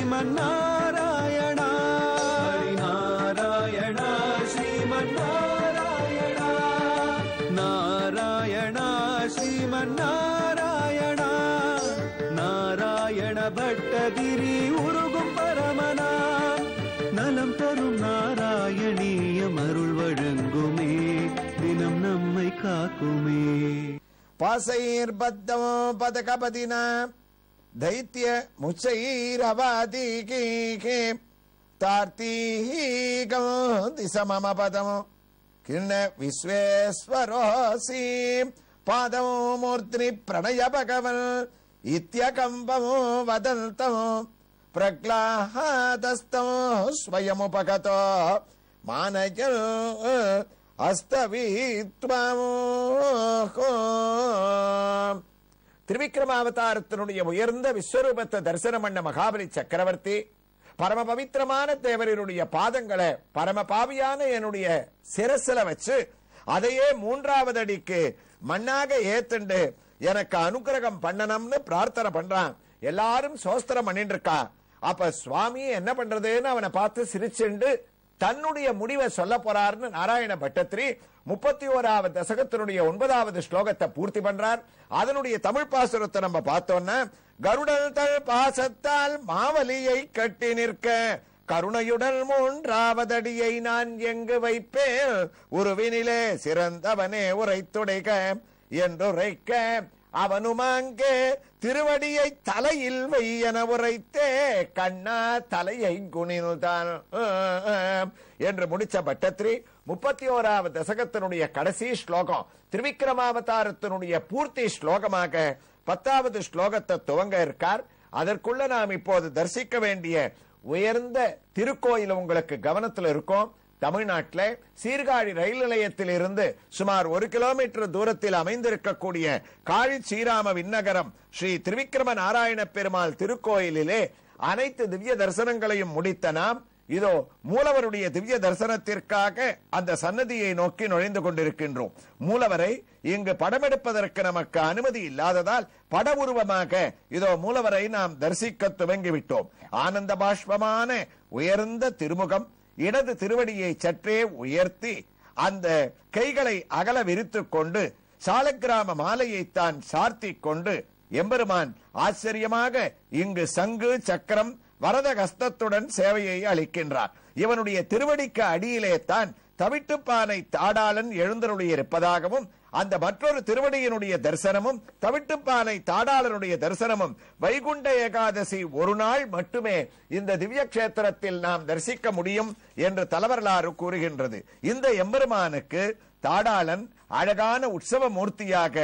ஸ்ரீமன்னாராயணா ஹரிநாராயணா ஸ்ரீமன்னாராயணா நாராயணா ஸ்ரீமன்னாராயணா நாராயண பட்டதிரி உருகும் பரமனா நலம் தரும் நாராயணீயம் அருள் வழங்குமே தினம் நம்மை காக்குமே. பாசைர்பத்தமோ பதகபதினா தைத்ய முச்சைரவாதிகே தார்த்தீகோ திசமம பதமோ கிண்ண விஸ்வேஸ்வரோசி பாதமோ மூர்த்தி பிரணய பகவன் இத்யகம்பமோ வதந்தமோ பிரக்லாஹாதஸ்தமோ ஸ்வயமுபகதோ மானஜல் அஸ்தவித்வமோ. திருவிக்கிரமாவதாரத்தினுடைய உயர்ந்த விஸ்வரூபத்தை தரிசனம் பண்ண மகாபலி சக்கரவர்த்தி பரம பவித்திரமான தேவரினுடைய பாதங்களை பரம பாவியான என்னுடைய சிரசில வச்சு அதையே மூன்றாவது அடிக்கு மண்ணாக ஏத்துண்டு எனக்கு அனுகிரகம் பண்ணணும்னு பிரார்த்தனை பண்றான். எல்லாரும் சோஸ்திரம் பண்ணிட்டு இருக்கா. அப்ப சுவாமி என்ன பண்றதுன்னு அவனை பார்த்து சிரிச்சுண்டு தன்னுடைய முடிவை சொல்ல போறாருன்னு நாராயண பட்டத்திரி 31வது தசகத்தினுடைய 9வது ஸ்லோகத்தை பூர்த்தி பண்றார். அதனுடைய தமிழ் பாசுரத்தை நம்ம பார்த்தோம்னா, கருடல் தள் பாசத்தால் மாவலியை கட்டி நிற்க கருணையுடல் மூன்றாவதடியை நான் எங்கு வைப்பேன் உருவினிலே சிறந்தவனே உரைத்துடைக என்றுரைக்க அவனுமாங்கே திருவடியை தலையில் வையன உரைத்தே கண்ணா தலையை குனில்தான் என்று முடிச்ச பட்டத்திரி 31வது தசகத்தினுடைய கடைசி ஸ்லோகம் திருவிக்கிரமாவதாரத்தினுடைய பூர்த்தி ஸ்லோகமாக 10வது ஸ்லோகத்தை துவங்க இருக்கார். அதற்குள்ள நாம் இப்போது தரிசிக்க வேண்டிய உயர்ந்த திருக்கோயில் உங்களுக்கு கவனத்தில் இருக்கும். தமிழ்நாட்டில் சீர்காழி ரயில் நிலையத்தில் இருந்து சுமார் 1 கிலோமீட்டர் தூரத்தில் அமைந்திருக்கக்கூடிய காழி ஸ்ரீராம விண்ணகரம் ஸ்ரீ திருவிக்கிரம நாராயண பெருமாள் திருக்கோயிலிலே அனைத்து திவ்ய தரிசனங்களையும் முடித்த நாம் இதோ மூலவருடைய திவ்ய தரிசனத்திற்காக அந்த சன்னதியை நோக்கி நுழைந்து கொண்டிருக்கின்றோம். மூலவரை இங்கு படமெடுப்பதற்கு நமக்கு அனுமதி இல்லாததால் பட உருவமாக இதோ மூலவரை நாம் தரிசிக்க துவங்கிவிட்டோம். ஆனந்த பாஷ்பமான உயர்ந்த திருமுகம், இடது திருவடியை சற்றே உயர்த்தி அந்த கைகளை அகல விரித்துக் கொண்டு சாலக்கிராம மாலையை தான் சார்த்தி கொண்டு எம்பெருமான் ஆச்சரியமாக இங்கு சங்கு சக்கரம் வரத கஸ்தத்துடன் சேவையை அளிக்கின்றார். இவனுடைய திருவடிக்கு அடியிலே தான் தவிட்டுப்பானை தாடாளன் எழுந்தருளி இருப்பதாகவும் அந்த மற்றொரு திருவடியினுடைய தரிசனமும் தவிட்டுப்பானை தாடாளனுடைய தரிசனமும் வைகுண்ட ஏகாதசி ஒரு நாள் மட்டுமே இந்த திவ்ய கஷேத்திரத்தில் நாம் தரிசிக்க முடியும் என்று தலவரலாறு கூறுகின்றது. இந்த எம்பெருமானுக்கு தாடாளன் அழகான உற்சவ மூர்த்தியாக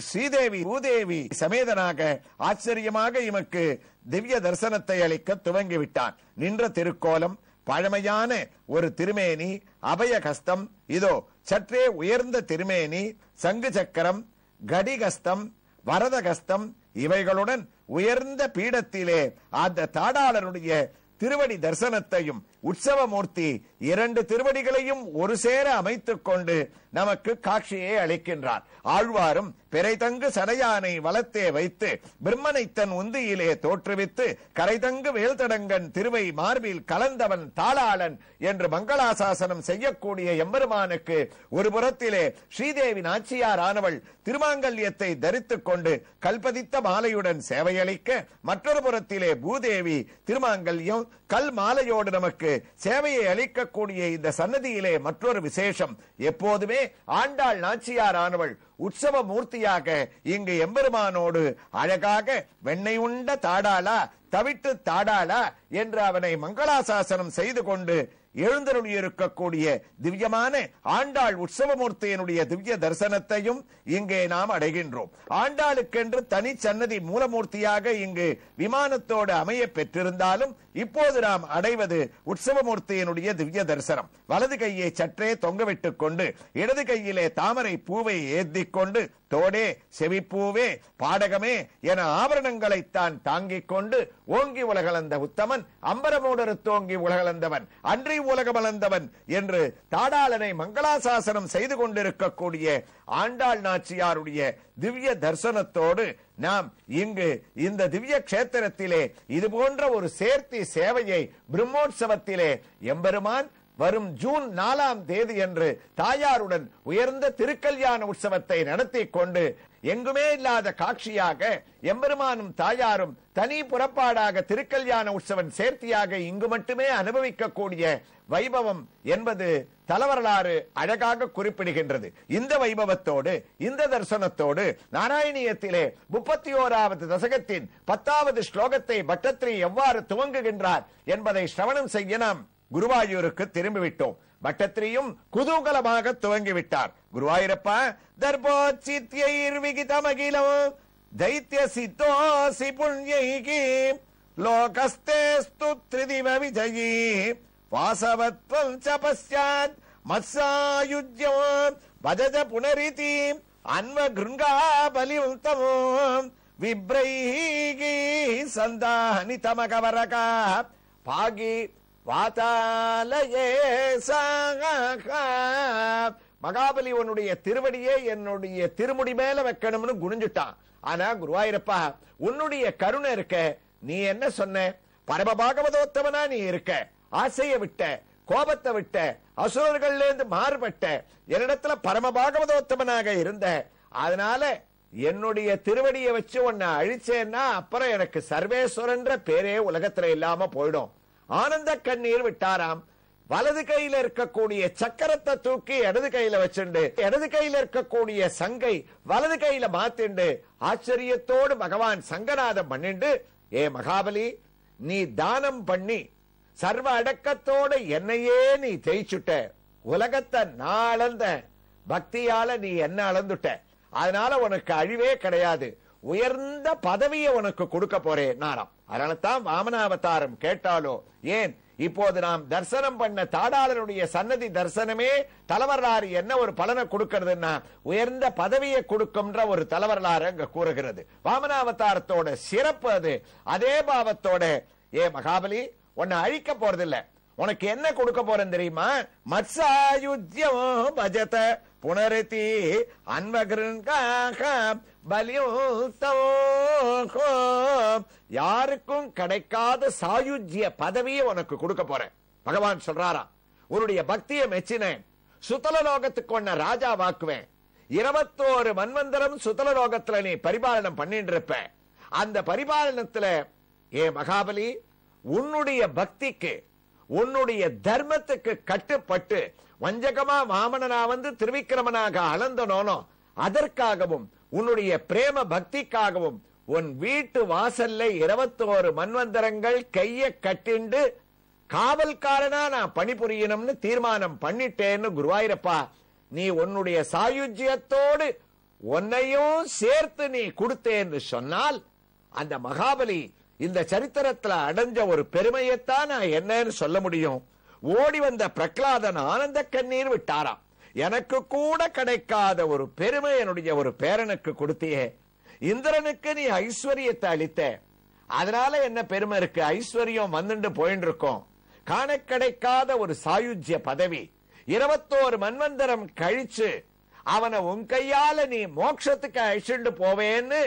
ஸ்ரீதேவி பூதேவி சமேதனாக ஆச்சரியமாக இவனுக்கு திவ்ய தரிசனத்தை அளிக்க துவங்கிவிட்டான். நின்ற திருக்கோலம், பழமையான ஒரு திருமேனி, அபய கஸ்தம், இதோ சற்றே உயர்ந்த திருமேனி, சங்கு சக்கரம், கடிகஸ்தம், வரதகஸ்தம் இவைகளுடன் உயர்ந்த பீடத்திலே அந்த தாடாளனுடைய திருவடி தரிசனத்தையும் உற்சவமூர்த்தி 2 திருவடிகளையும் ஒரு சேர அமைத்துக் கொண்டு நமக்கு காட்சியை அளிக்கின்றார். ஆழ்வாரும் பிறைதங்கு சடையானை வலத்தே வைத்து பிரம்மனை தன் உந்தியிலே தோற்றுவித்து கரைதங்கு வேல்தடங்கன் திருவை மார்பில் கலந்தவன் தாளாளன் என்று மங்களாசாசனம் செய்யக்கூடிய எம்பெருமானுக்கு ஒரு புறத்திலே ஸ்ரீதேவி நாச்சியார் ஆனவள் திருமாங்கல்யத்தை தரித்துக் கொண்டு கல்பதித்த மாலையுடன் சேவையளிக்க, மற்றொரு புறத்திலே பூதேவி திருமாங்கல்யம் கல் மாலையோடு நமக்கு சேவையை அளிக்கக்கூடிய இந்த சன்னதியிலே மற்றொரு விசேஷம், எப்போதுமே ஆண்டாள் நாச்சியார் ஆனவள் உற்சவ மூர்த்தியாக இங்கு எம்பெருமானோடு அழகாக வெண்ணெய் உண்ட தாடாளா தவிட்டு தாடாளா என்று அவனை மங்களாசாசனம் செய்து கொண்டு எழுந்தருளியிருக்கக்கூடிய திவ்யமான ஆண்டாள் உற்சவமூர்த்தியினுடைய திவ்ய தரிசனத்தையும் இங்கே நாம் அடைகின்றோம். ஆண்டாளுக்கென்று தனி சன்னதி மூலமூர்த்தியாக இங்கு விமானத்தோடு அமைய பெற்றிருந்தாலும் இப்போது நாம் அடைவது உற்சவமூர்த்தியினுடைய திவ்ய தரிசனம். வலது கையை சற்றே தொங்கவிட்டுக் கொண்டு இடது கையிலே தாமரை பூவை ஏந்திக் கொண்டு தோடே செவிப்பூவே பாடகமே என ஆபரணங்களைத்தான் தாங்கிக் கொண்டு ஓங்கி உலகளந்த உத்தமன் அம்பரமோடரு தோங்கி உலகளந்தவன் அன்றி உலகமளந்தவன் என்று தாடாளனை மங்களாசாசனம் செய்து கொண்டிருக்கக்கூடிய ஆண்டாள் நாச்சியாருடைய திவ்ய தரிசனத்தோடு நாம் இங்கு இந்த திவ்ய கஷேத்திரத்திலே இது போன்ற ஒரு சேர்த்தி சேவையை பிரம்மோற்சவத்திலே எம்பெருமான் வரும் ஜூன் 4ஆம் தேதி என்று தாயாருடன் உயர்ந்த திருக்கல்யாண உற்சவத்தை நடத்தி கொண்டு எங்குமே இல்லாத காட்சியாக எம்பெருமானும் தாயாரும் தனி புறப்பாடாக திருக்கல்யாண உற்சவம் சேர்த்தியாக இங்கு மட்டுமே அனுபவிக்கக்கூடிய வைபவம் என்பது தலவரலாறு அழகாக குறிப்பிடுகின்றது. இந்த வைபவத்தோடு இந்த தரிசனத்தோடு நாராயணியத்திலே 31வது தசகத்தின் 10வது ஸ்லோகத்தை பட்டத்திரி எவ்வாறு துவங்குகின்றார் என்பதை சிரவணம் செய்ய நாம் குருவாயூருக்கு திரும்பிவிட்டோம். பட்டத்திரியும் குதூகலமாக துவங்கிவிட்டார். குருவாயூரப்பா, தர்போச்சித்யைர் விகிதமகிலம் தைத்ய சித்தோசி புண்யைகி லோகஸ்தேஸ்து த்ரிதிவ விஜயி வாசவத்வம் ச பஸ்யாத் மத்சாயுஜ்யம் வஜஜ புனரிதி அன்வகிருங்காபலிம் தமம் விப்ரைகி சந்தானி தமகவரகா பாகி வாதாலயே மகாபலி உன்னுடைய திருவடியே என்னுடைய திருமுடி மேல வைக்கணும்னு குனிஞ்சுட்டான். ஆனா குருவாயூரப்பா, உன்னுடைய கருணை இருக்க, நீ என்ன சொன்ன? பரமபாகவதோத்தமனா நீ இருக்க, ஆசையை விட்ட, கோபத்தை விட்ட, அசுரர்கள்ல இருந்து மாறுபட்ட, என்னிடத்துல பரமபாகவதோத்தமனாக இருந்த, அதனால என்னுடைய திருவடியை வச்சு உன்னை அழிச்சேன்னா அப்புறம் எனக்கு சர்வேஸ்வரன்ற பேரே உலகத்துல இல்லாம போயிடும். ஆனந்த கண்ணீர் விட்டாராம். வலது கையில இருக்கக்கூடிய சக்கரத்தை தூக்கி இடது கையில வச்சுண்டு, இடது கையில இருக்கக்கூடிய சங்கை வலது கையில மாத்திண்டு ஆச்சரியத்தோடு பகவான் சங்கநாதம் பண்ணிண்டு, ஏ மகாபலி, நீ தானம் பண்ணி சர்வ அடக்கத்தோடு என்னையே நீ ஜெயிச்சுட்ட. உலகத்தை நான் அளந்த பக்தியால நீ என்ன அளந்துட்ட. அதனால உனக்கு அழிவே கிடையாது. உயர்ந்த பதவியை உனக்கு கொடுக்க போறேன் நாராம். அதனாலதான் வாமனாவதாரம் கேட்டாலோ ஏன் இப்போது நாம் தரிசனம் பண்ண தாடாளனுடைய சன்னதி தரிசனமே தலவரலாறு என்ன ஒரு பலனை கொடுக்கிறதுன்னா உயர்ந்த பதவியை கொடுக்கும்ன்ற ஒரு தலவரலாறு அங்க கூறுகிறது. வாமனாவதாரத்தோட சிறப்பு அது. அதே பாவத்தோட, ஏ மகாபலி, உன்னை அழிக்க போறதில்லை, உனக்கு என்ன கொடுக்க போறேன் தெரியுமா? மத்சாயுஜ்யம் பஜத புனரதி அன்வகிருங்காக யாருக்கும் கிடைக்காத சாயுஜ்ய பதவியை உனக்கு கொடுக்க போறேன். பகவான் சொல்றாராம், உன்னுடைய பக்தியை மெச்சினேன், சுத்தல லோகத்துக்கு உன்னை ராஜா வாக்குவேன். 21 மன்வந்தரம் சுத்தல லோகத்துல நீ பரிபாலனம் பண்ணிட்டு இருப்ப. அந்த பரிபாலனத்துல ஏ மகாபலி, உன்னுடைய பக்திக்கு உன்னுடைய தர்மத்துக்கு கட்டுப்பட்டு வஞ்சகமா வாமனனா வந்து திருவிக்கிரமனாக அளந்தனோனோ அதற்காகவும் உன்னுடைய பிரேம பக்திக்காகவும் உன் வீட்டு வாசல்ல 21 மன்வந்தரங்கள் கைய கட்டிண்டு காவல்காரனா நான் பணிபுரியணும்னு தீர்மானம் பண்ணிட்டேன்னு குருவாயூரப்பா, நீ உன்னுடைய சாயுஜ்யத்தோடு உன்னையும் சேர்த்து நீ கொடுத்தேன்னு சொன்னால் அந்த மகாபலி இந்த சரித்திரத்துல அடைஞ்ச ஒரு பெருமையத்தான் நான் என்னன்னு சொல்ல முடியும். ஓடி வந்த பிரகலாதன் ஆனந்த கண்ணீர் விட்டாராம். எனக்கு கூட கிடைக்காத ஒரு பெருமை என்னுடைய ஒரு பேரனுக்கு கொடுத்தியே. இந்திரனுக்கு நீ ஐஸ்வர்யத்தை அளித்த, அதனால என்ன பெருமை இருக்கு? ஐஸ்வர்யம் வந்துட்டு போயிட்டு இருக்கோம். காண கிடைக்காத ஒரு சாயுஜ்ய பதவி 21 மன்வந்தரம் கழிச்சு அவனை உன் கையால நீ மோட்சத்துக்கு அழிச்சுண்டு போவேன்னு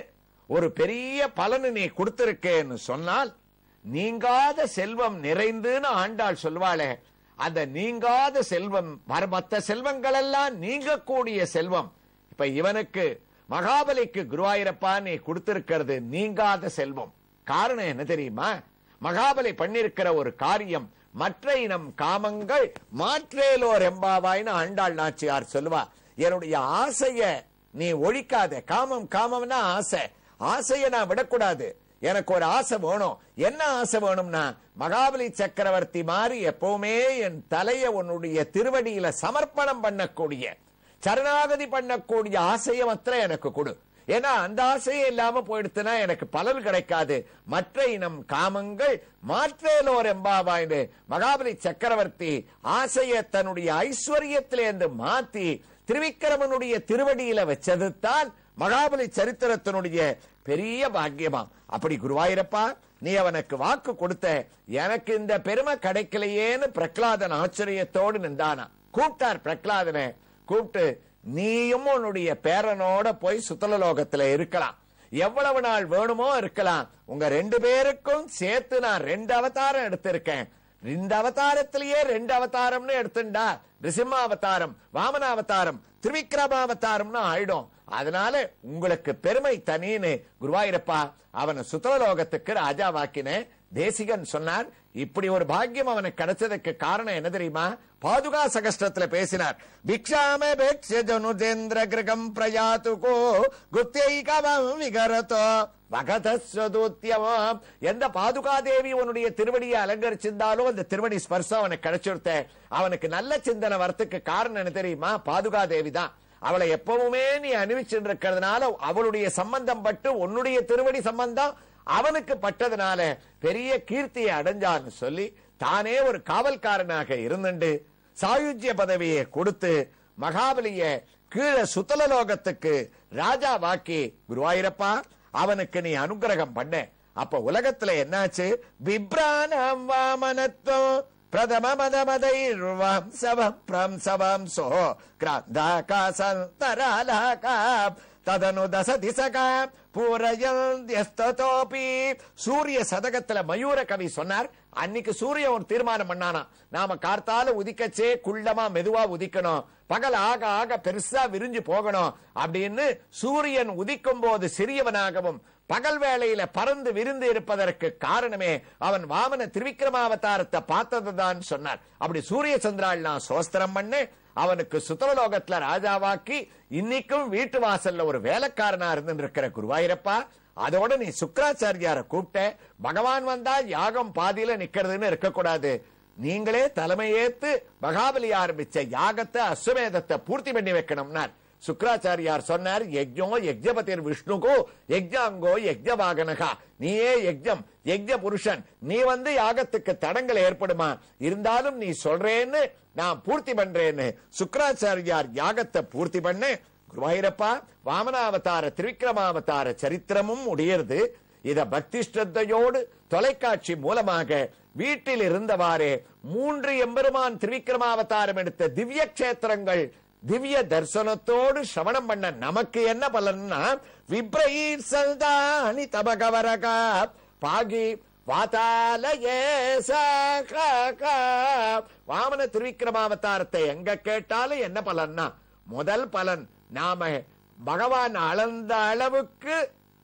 ஒரு பெரிய பலனை நீ கொடுத்திருக்கேன்னு சொன்னால், நீங்காத செல்வம் நிறைந்துன்னு ஆண்டாள் சொல்வாளே, அந்த நீங்காத செல்வம் மற்ற செல்வங்கள் எல்லாம் நீங்கக்கூடிய செல்வம் இப்ப இவனுக்கு மகாபலிக்கு குருவாயூரப்பா நீ கொடுத்திருக்கிறது நீங்காத செல்வம். காரணம் என்ன தெரியுமா? மகாபலி பண்ணிருக்கிற ஒரு காரியம், மற்ற இனம் காமங்கள் மாற்றேலோர் எம்பாவாய்னு ஆண்டாள் நாச்சியார் சொல்லுவா. என்னுடைய ஆசைய நீ ஒழிக்காத. காமம் காமம்னா ஆசை, ஆசையை நான் விடக்கூடாது. எனக்கு ஒரு ஆசை வேணும். என்ன ஆசை வேணும்னா, மகாபலி சக்கரவர்த்தி மாதிரி எப்பவுமே என் தலைய உன்னுடைய திருவடியில சமர்ப்பணம் பண்ணக்கூடிய, சரணாகதி பண்ணக்கூடிய ஆசையை மாத்திரம் எனக்கு கொடு. ஏன்னா அந்த ஆசையே இல்லாம போயிடுத்துனா எனக்கு பலன் கிடைக்காது. மற்ற இனம் காமங்கள் மாற்றேலோர் எம்பாவாய்னு மகாபலி சக்கரவர்த்தி ஆசையை தன்னுடைய ஐஸ்வர்யத்திலேருந்து மாத்தி திருவிக்கிரமனுடைய திருவடியில வச்சதுதான் மகாபலி சரித்திரத்தினுடைய பெரிய பாக்கியமா. அப்படி குருவாயூரப்பா, நீ அவனுக்கு வாக்கு கொடுத்த, எனக்கு இந்த பெருமை கிடைக்கலையேன்னு பிரகலாதன் ஆச்சரியத்தோடு நின்றானா. கூப்பிட்டார் பிரகலாதனை. கூப்பிட்டு, நீயும் உன்னுடைய பேரனோட போய் சுத்தலலோகத்துல இருக்கலாம், எவ்வளவு நாள் வேணுமோ இருக்கலாம். உங்க 2 பேருக்கும் சேர்த்து நான் 2 அவதாரம் எடுத்திருக்கேன். 2 அவதாரத்திலேயே 2 அவதாரம்னு எடுத்துண்டா நிருசிம்மாவதாரம், வாமனாவதாரம், திரிவிக்ரமாவதாரம்னு ஆயிடும். அதனால உங்களுக்கு பெருமை தனின்னு குருவாயூரப்பா அவனை சுத்தலோகத்துக்கு ராஜாவாக்கினேன். தேசிகன் சொன்னார், இப்படி ஒரு பாக்கியம் அவனுக்கு கிடைச்சதுக்கு காரணம் என்ன தெரியுமா? பாதுகா சகஸ்டத்துல பேசினார். பிக்ஷாமே பேக்ஷனுஜேந்திர கிரகம் பிரயாதுகோ குத்யைகவம் விகரதோ வகதஸ்வதூத்யமம். எந்த பாதுகா தேவி உன்னுடைய திருவடியை அலங்கரிச்சிருந்தாலும் அந்த திருவடி ஸ்பர்சம் அவனுக்கு கிடைச்சிருத்த. அவனுக்கு நல்ல சிந்தனை வரத்துக்கு காரணம் என்ன தெரியுமா? பாதுகா தேவி தான். அவளை எப்பவுமே நீ அணிவிச்சுட்டு இருக்கிறதுனால அவளுடைய சம்பந்தம் பட்டு உன்னுடைய திருவடி சம்பந்தம் அவனுக்கு பட்டதுனால பெரிய கீர்த்தியை அடைஞ்சான்னு சொல்லி தானே ஒரு காவல்காரனாக இருந்துண்டு சாயுஜ்ய பதவியை கொடுத்து மகாபலிய கீழே சுத்தலலோகத்துக்கு ராஜா வாக்கி குருவாயூரப்பா அவனுக்கு நீ அனுகிரகம் பண்ண. அப்ப உலகத்துல என்னாச்சு? விப்ராணம் வாமனத்துவம் பிரதம மதமதைர்வம் சவம் பிரம்சவம் சோ கிராந்தாகா சந்தராலாகா ததனு தச திசகா பூரயந்த்யஸ்ததோபி. சூரிய சதகத்துல மயூர கவி சொன்னார், அன்னைக்கு சூரியன் ஒரு தீர்மானம் பண்ணானா, நாம கார்த்தால உதிக்கச்சே குள்ளமா மெதுவா உதிக்கணும், பகல் ஆக ஆக பெருசா விரிஞ்சு போகணும் அப்படின்னு. சூரியன் உதிக்கும் போது சிறியவனாகவும் பகல் வேளையில பறந்து விரிந்து இருப்பதற்கு காரணமே அவன் வாமன திரிவிக்ரமாவதாரத்தை பார்த்ததுதான் சொன்னார். அப்படி சூரிய சந்திராள் நான் சோஸ்திரம் பண்ணு அவனுக்கு சுத்தலோகத்துல ராஜாவாக்கி இன்னைக்கும் வீட்டு வாசல்ல ஒரு வேலைக்காரனா இருந்து இருக்கிற குருவாயூரப்பா. அதோட நீ சுக்கராச்சாரியார கூப்பிட்ட. பகவான் வந்தா யாகம் பாதியில நிக்கிறதுன்னு இருக்கக்கூடாது, நீங்களே தலைமையேத்து மகாபலி ஆரம்பிச்ச யாகத்தை அஸ்வமேதத்தை பூர்த்தி பண்ணி வைக்கணும்னார். சுக்கராச்சாரியார் சொன்னார், யஜ்ஞோ யஜ்ஞபதிர் விஷ்ணுகோ யஜ்ஞாங்கோ யஜ்ஞவாகனகா. நீயே யஜ்ஞம், யஜ்ஞ புருஷன், நீ வந்து யாகத்துக்கு தடங்கள் ஏற்படுமா? இருந்தாலும் நீ சொல்றேன்னு நான் பூர்த்தி பண்றேன்னு சுக்கராச்சாரியார் யாகத்தை பூர்த்தி பண்ண. குருவாயூரப்பா வாமனாவதார திரிவிக்ரமாவதார சரித்திரமும் உடையது. இத பக்தி ஸ்ரத்தையோடு தொலைக்காட்சி மூலமாக வீட்டில் இருந்தவாறே 3 எம்பெருமான் திரிவிக்ரமாவதாரம் எடுத்த திவ்ய கஷேத்திரங்கள் திவ்ய தரிசனத்தோடு சிரவணம் பண்ண நமக்கு என்ன பலன்னா, விப்ரீர் சல்தானி தபகவரகா பாகி வாதாலயே வாமன திரிவிக்ரமாவதாரத்தை எங்க கேட்டாலும் என்ன பலன்னா, முதல் பலன் நாம பகவான் அளந்த அளவுக்கு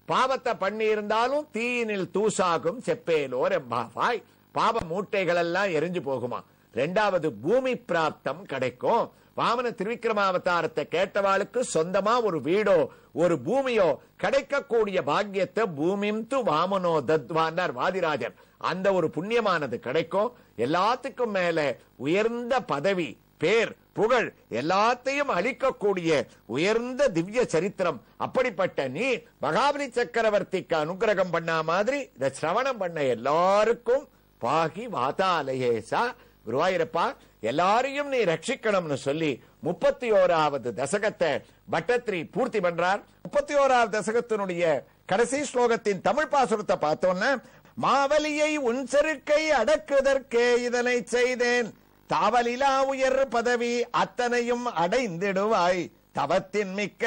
பாவத்தை பண்ணி இருந்தாலும் தீயினில் தூசாகும் செப்பேலோர் எம்பாவாய், பாவ மூட்டைகள் எல்லாம் எரிஞ்சு போகுமா. 2வது பூமி பிராப்தம் கிடைக்கும். வாமன திரிவிக்ரமாவதாரத்தை கேட்டவாளுக்கு சொந்தமா ஒரு வீடோ ஒரு பூமியோ கிடைக்கக்கூடிய பாக்கியத்தை பூமிம் து வாமனோ தத்வான்னார் வாதிராஜர். அந்த ஒரு புண்ணியமானது கிடைக்கும். எல்லாத்துக்கும் மேல உயர்ந்த பதவி, பேர், புகழ் எல்லாத்தையும் அளிக்கக்கூடிய உயர்ந்த திவ்ய சரித்திரம். அப்படிப்பட்ட நீ மகாபலி சக்கரவர்த்திக்கு அனுகிரகம் பண்ண மாதிரி இத சிரவணம் பண்ண எல்லாருக்கும் பாகி வாதாலயேசா. குருவாயூரப்பா எல்லாரையும் நீ ரட்சிக்கணும்னு சொல்லி 31வது தசகத்தை பட்டத்ரி பூர்த்தி பண்றார். 31வது தசகத்தினுடைய கடைசி ஸ்லோகத்தின் தமிழ் பாசுரத்தை பார்த்தோம்னா, மாவலியை உன் செருக்கை அடக்குதற்கே இதனை செய்தேன், தாவலிலா உயர் பதவி அத்தனையும் அடைந்திடுவாய், தவத்தின் மிக்க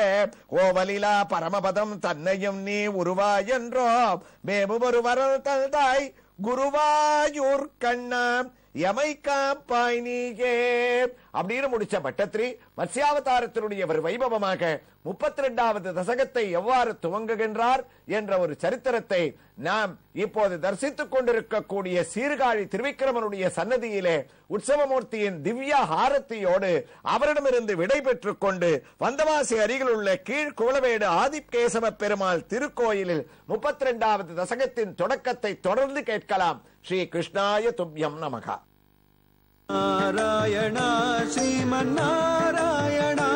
கோவலிலா பரமபதம் தன்னையும் நீ உருவாய் என்றோ மேபு ஒரு வரல் தந்தாய் குருவாயூர் கண்ணா எமை காப்பாய் நீயே அப்படின்னு முடிச்ச பட்டத்ரி மத்ஸ்யாவதாரத்தினுடைய ஒரு வைபவமாக 32வது தசகத்தை எவ்வாறு துவங்குகின்றார் என்ற ஒரு சரித்திரத்தை நாம் இப்போது தரிசித்துக் கொண்டிருக்கக்கூடிய சீர்காழி திருவிக்கிரமனுடைய சன்னதியிலே உற்சவமூர்த்தியின் திவ்ய ஹாரத்தியோடு அவரிடமிருந்து விடை பெற்றுக் கொண்டு வந்தவாசி அருகில் உள்ள கீழ் குவளவேடு ஆதிகேசவ பெருமாள் திருக்கோயிலில் 32வது தசகத்தின் தொடக்கத்தை தொடர்ந்து கேட்கலாம். ஸ்ரீ கிருஷ்ணாய துப்யம் நமகா. நாராயணா ஸ்ரீமன் நாராயணா.